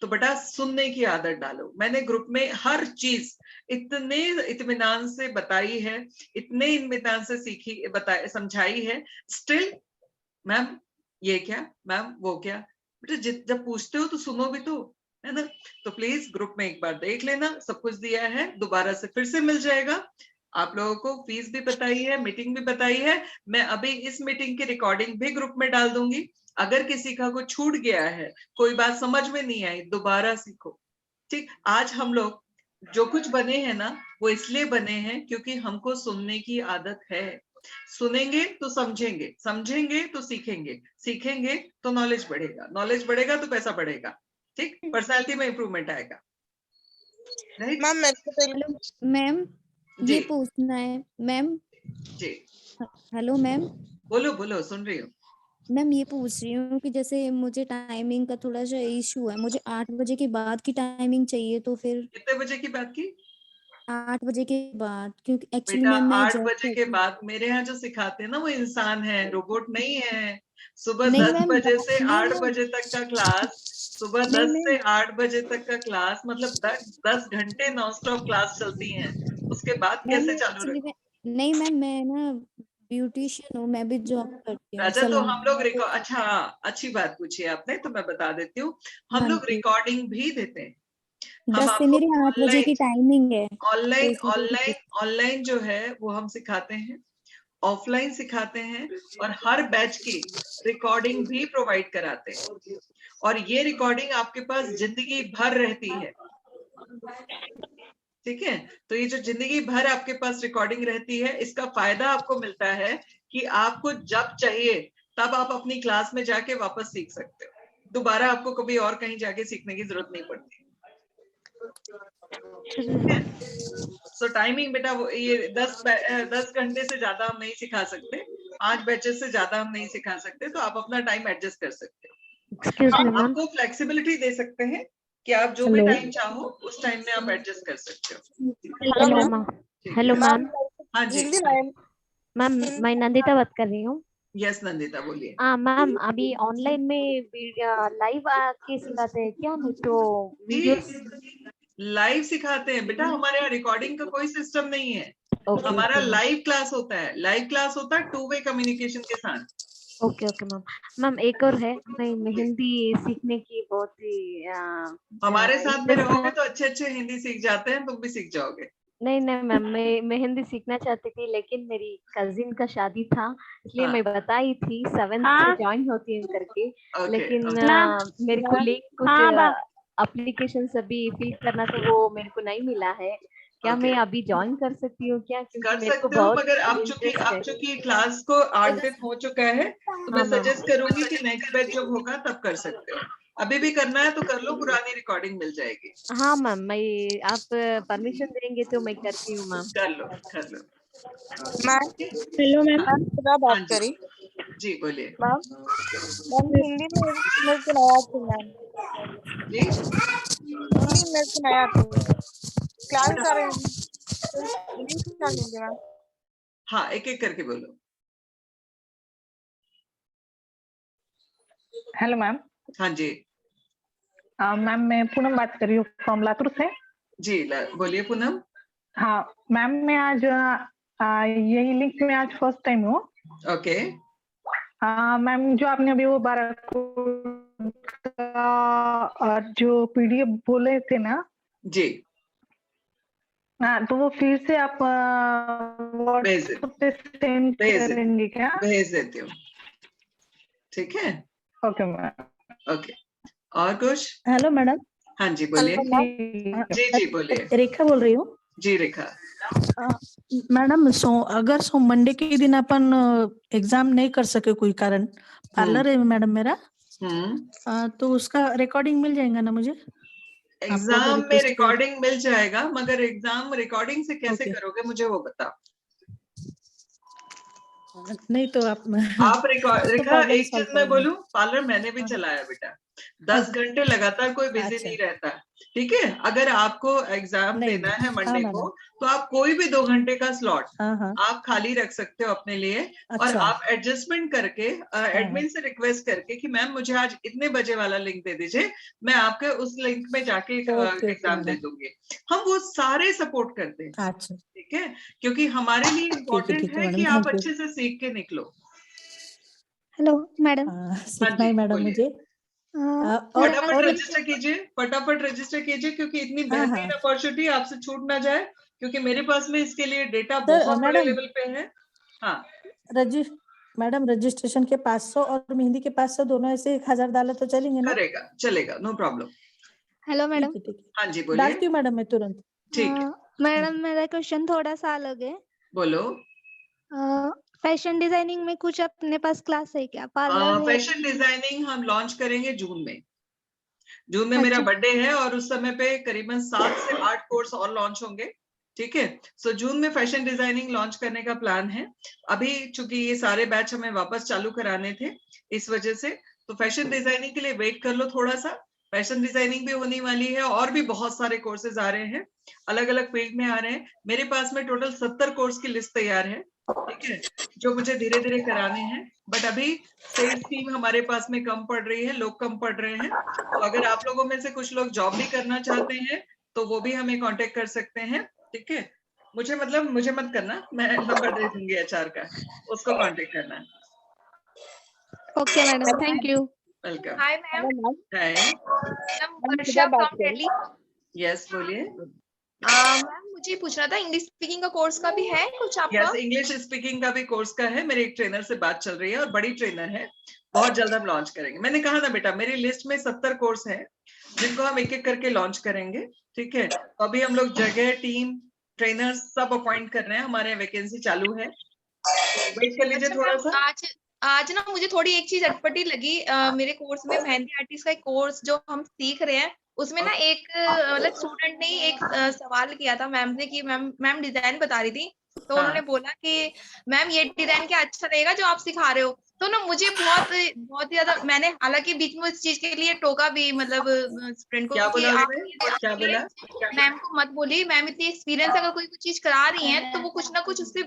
तो बेटा सुनने की आदत डालो। मैंने ग्रुप में हर चीज इतने इत्मीनान से बताई है, इतने इत्मीनान से सीखी, बताई, समझाई है। स्टिल मैम ये क्या, मैम वो क्या। बेटा जब पूछते हो तो सुनो भी तो, है ना। तो प्लीज ग्रुप में एक बार देख लेना, सब कुछ दिया है, दोबारा से फिर से मिल जाएगा। आप लोगों को फीस भी बताई है, मीटिंग भी बताई है। मैं अभी इस मीटिंग की रिकॉर्डिंग भी ग्रुप में डाल दूंगी। अगर किसी का कोई छूट गया है, कोई बात समझ में नहीं आई, दोबारा सीखो। ठीक, आज हम लोग जो कुछ बने हैं ना, वो इसलिए बने हैं क्योंकि हमको सुनने की आदत है। सुनेंगे तो समझेंगे, समझेंगे तो सीखेंगे, सीखेंगे तो नॉलेज बढ़ेगा, नॉलेज बढ़ेगा तो पैसा बढ़ेगा। ठीक, पर्सनालिटी में इंप्रूवमेंट आएगा। राइट मैम मेरे को तो हेलो मैम, जी ये पूछना है मैम। जी, हेलो मैम, बोलो बोलो, सुन रही हूँ। मैम ये पूछ रही हूँ कि जैसे मुझे टाइमिंग का थोड़ा सा इशू है, मुझे 8 बजे के बाद की टाइमिंग चाहिए, तो फिर कितने बजे की बात की? 8 बजे के बाद, क्योंकि एक्चुअली बेटा मैम मैं 8 जॉब बजे के करती हूँ। बाद मेरे यहाँ जो सिखाते हैं ना, वो इंसान है, रोबोट नहीं है। सुबह नहीं 10 मैम, बजे से नहीं 8 मैम, बजे तक का क्लास, सुबह नहीं 10 से मैम, 8 बजे तक का क्लास, मतलब 10 घंटे नॉन स्टॉप क्लास चलती हैं। उसके बाद मैम कैसे चालू एक्चुअली रखो? नहीं मैम, मैं ना ब्यूटिशियन हूँ, मैं भी जॉब करती हूँ राजा, तो सलून हम लोग में, तो अच्छा, अच्छी बात पूछी आपने, तो मैं बता देती हूँ। हम हाँ लोग जी, रिकॉर्डिंग भी देते हैं। हम 10 से आपको मेरी 8 बजे ऑनलाइन की टाइमिंग है, तो ऑनलाइन इसलिए ऑनलाइन ऑनलाइन जो है वो हम सिखाते हैं, ऑफलाइन सिखाते हैं, और हर बैच की रिकॉर्डिंग भी प्रोवाइड कराते हैं। और ये रिकॉर्डिंग आपके पास जिंदगी भर रहती है। ठीक है, तो ये जो जिंदगी भर आपके पास रिकॉर्डिंग रहती है, इसका फायदा आपको मिलता है कि आपको जब चाहिए तब आप अपनी क्लास में जाके वापस सीख सकते हो। दोबारा आपको कभी और कहीं जाके सीखने की जरूरत नहीं पड़ती। सो टाइमिंग बेटा वो ये 10 घंटे से ज्यादा हम नहीं सिखा सकते, 5 बैचेस से ज्यादा हम नहीं सिखा सकते, तो आप अपना टाइम एडजस्ट कर सकते हो। Excuse me ma'am. आपको फ्लेक्सिबिलिटी दे सकते हैं कि आप जो भी हेलो टाइम चाहो उस टाइम में आप एडजस्ट कर सकते हो। Hello ma'am. ठीक है। Hello ma'am. हाँ जी, हिंदी मैम। मैम मैं नंदिता बात कर रही हूँ। यस नंदिता बोलिए। मैम अभी ऑनलाइन में लाइव आके सिखाते हैं क्या, नहीं तो वीडियोस? जी लाइव सिखाते हैं बेटा, हमारे यहाँ रिकॉर्डिंग का कोई सिस्टम नहीं है। ओके हमारा ओके लाइव क्लास होता है, लाइव क्लास होता है 2 वे कम्युनिकेशन के साथ। Okay okay ma'am. मैम एक और है, मैं हिंदी सीखने की बहुत ही हमारे साथ में इंटरेस्ट रहोगे था। तो अच्छे अच्छे हिंदी सीख जाते हैं, तुम भी सीख जाओगे। नहीं नहीं मैम, मैं हिंदी सीखना चाहती थी, लेकिन मेरी कजिन का शादी था, इसलिए हाँ। मैं बताई थी 7th हाँ। से ज्वाइन होती हूँ करके। ओके लेकिन ओके। मेरे को लिंक कुछ हाँ, एप्लीकेशन अभी फिल करना था, वो मेरे को नहीं मिला है। क्या ओके। मैं अभी ज्वाइन कर सकती हूँ क्या, क्योंकि कर मेरे को सकते हो, बहुत मगर इंटरेस्ट आप है। चूंकि क्लास को 8 दिन हो चुका है, तो मैं हाँ मैम। सजेस्ट करूंगी कि नेक्स्ट बैच जब होगा तब कर सकते हो। अभी भी करना है तो कर लो, पुरानी रिकॉर्डिंग मिल जाएगी। हाँ मैम, मैं आप परमिशन देंगे तो मैं करती हूँ मैम। कर लो कर लो। Ma'am hello ma'am. हाँ, खुदा हाँ बात जी करी। जी बोलिए मैम मैम हिंदी में मेरे को नया थी मैम। जी। हिंदी मेरे को नया थी। क्लास आ रहे हैं, इंग्लिश कर लेंगे मैम। हाँ, एक एक करके बोलो। Hello ma'am. हाँ जी मैम मैं पूनम बात कर रही हूँ फ्रॉम लातूर से। जी, बोलिए पूनम। हाँ मैम, मैं आज यही लिंक में आज फर्स्ट टाइम हूँ। ओके। मैम जो आपने अभी वो 12 जो पीडीएफ बोले थे ना, जी हाँ, तो वो फिर से आप भेज व्हाट्सएप पे सेंड भेज करेंगे क्या? भेज देती हूँ। ठीक है, ओके मैम। ओके। और कुछ? Hello madam. हाँ जी बोलिए। Hello ma'am. जी जी बोलिए। रेखा बोल रही हूँ। जी रेखा। मैडम अगर मंडे के दिन अपन एग्जाम नहीं कर सके कोई कारण, पार्लर है मैडम मेरा, तो उसका रिकॉर्डिंग मिल जाएगा ना मुझे? आपको अगर एग्जाम में रिक्वेस्ट किया रिकॉर्डिंग मिल जाएगा, मगर एग्जाम रिकॉर्डिंग से कैसे ओके। करोगे मुझे वो बताओ। नहीं तो आप आप रेखा problem एक solve चीज मैं करेंगे। बोलूं, पार्लर मैंने भी हाँ। चलाया बेटा, 10 घंटे लगातार कोई बिजी अच्छा। नहीं रहता, ठीक है। अगर आपको एग्जाम नहीं, देना है हाँ मंडे को, मैडम। तो आप कोई भी 2 घंटे का स्लॉट हाँ, हाँ। आप खाली रख सकते हो अपने लिए, और अच्छा। आप एडजस्टमेंट करके एडमिन से रिक्वेस्ट करके कि मैम मुझे आज इतने बजे वाला लिंक दे दीजिए, मैं आपके उस लिंक में जाके ओके, एग्जाम दे मैडम। दूंगी। हम वो सारे सपोर्ट करते हैं, अच्छा, ठीक है, क्योंकि हमारे लिए इम्पोर्टेंट ठीक है है मैडम, कि आप थैंक यू। अच्छे से सीख के निकलो। Hello madam. हाँ सीखना जी, है मैडम बोलिए। मुझे। और फटाफट और रजिस्टर कीजिए, फटाफट रजिस्टर कीजिए, क्योंकि इतनी हाँ, बेहतरीन हाँ। अपॉर्चुनिटी आपसे छूट ना जाए, क्योंकि मेरे पास में इसके लिए डेटा तो बहुत बड़े मैडम लेवल पे है। हाँ मैडम रजिस्ट्रेशन के 500 और मेहंदी के 500 दोनों ऐसे 1000 डाले तो चलेंगे ना? करेगा, चलेगा, नो प्रॉब्लम। Hello madam. ठीक है। हाँ जी बोलिए। डालती हूँ मैडम मैं तुरंत। ठीक है, मैडम मेरा क्वेश्चन थोड़ा सा अलग है। बोलो। फैशन डिजाइनिंग में कुछ अपने पास क्लास है क्या? पार्लर है? फैशन डिजाइनिंग हम लॉन्च करेंगे जून में। जून में मेरा अच्छा। बर्थडे है, और उस समय पे करीबन 7 से 8 कोर्स और लॉन्च होंगे, ठीक है। सो जून में फैशन डिजाइनिंग लॉन्च करने का प्लान है। अभी चूंकि ये सारे बैच हमें वापस चालू कराने थे, इस वजह से, तो फैशन डिजाइनिंग के लिए वेट कर लो थोड़ा सा। फैशन डिजाइनिंग भी होने वाली है, और भी बहुत सारे कोर्सेज आ रहे हैं, अलग अलग फील्ड में आ रहे हैं। मेरे पास में टोटल 70 कोर्स की लिस्ट तैयार है, ठीक है, जो मुझे धीरे धीरे कराने हैं। बट अभी सेल्स टीम हमारे पास में कम पड़ रही है, लोग कम पड़ रहे हैं, तो अगर आप लोगों में से कुछ लोग जॉब भी करना चाहते हैं तो वो भी हमें कांटेक्ट कर सकते हैं, ठीक है। मुझे मत करना, मैं नंबर दे दूंगी एचआर का, उसको कांटेक्ट करना। Okay madam, thank you. Welcome. Hi ma'am. Hi. Ma'am Varsha from Delhi. Yes बोलिए। मैम मुझे पूछना था, इंग्लिश स्पीकिंग का कोर्स का भी है कुछ आपका? यस, इंग्लिश स्पीकिंग का भी कोर्स का है। मेरे एक ट्रेनर से बात चल रही है, और बड़ी ट्रेनर है, बहुत जल्द हम लॉन्च करेंगे। मैंने कहा ना बेटा, मेरी लिस्ट में 70 कोर्स है, जिनको हम एक एक करके लॉन्च करेंगे, ठीक है। तो अभी हम लोग जगह, टीम, ट्रेनर्स सब अपॉइंट कर रहे हैं, हमारे वैकेंसी चालू है, तो वेट कर लीजिए अच्छा थोड़ा मैम, सा। आज ना मुझे थोड़ी एक चीज अटपटी लगी। मेरे कोर्स में मेहंदी आर्टिस्ट का एक कोर्स जो हम सीख रहे हैं, उसमें ना एक मतलब स्टूडेंट ने एक सवाल किया था मैम से कि मैम डिजाइन बता रही थी, तो उन्होंने बोला कि मैम ये डिजाइन क्या अच्छा रहेगा जो आप सिखा रहे हो। तो ना मुझे बहुत बहुत ज्यादा, मैंने हालांकि बीच में इस चीज के लिए टोका भी, मतलब स्टूडेंट को क्या कि बोला आप उसने? क्या बोला? मैम को मत बोलिए, मैम इतनी एक्सपीरियंस, अगर कोई चीज करा रही है तो वो कुछ ना कुछ उससे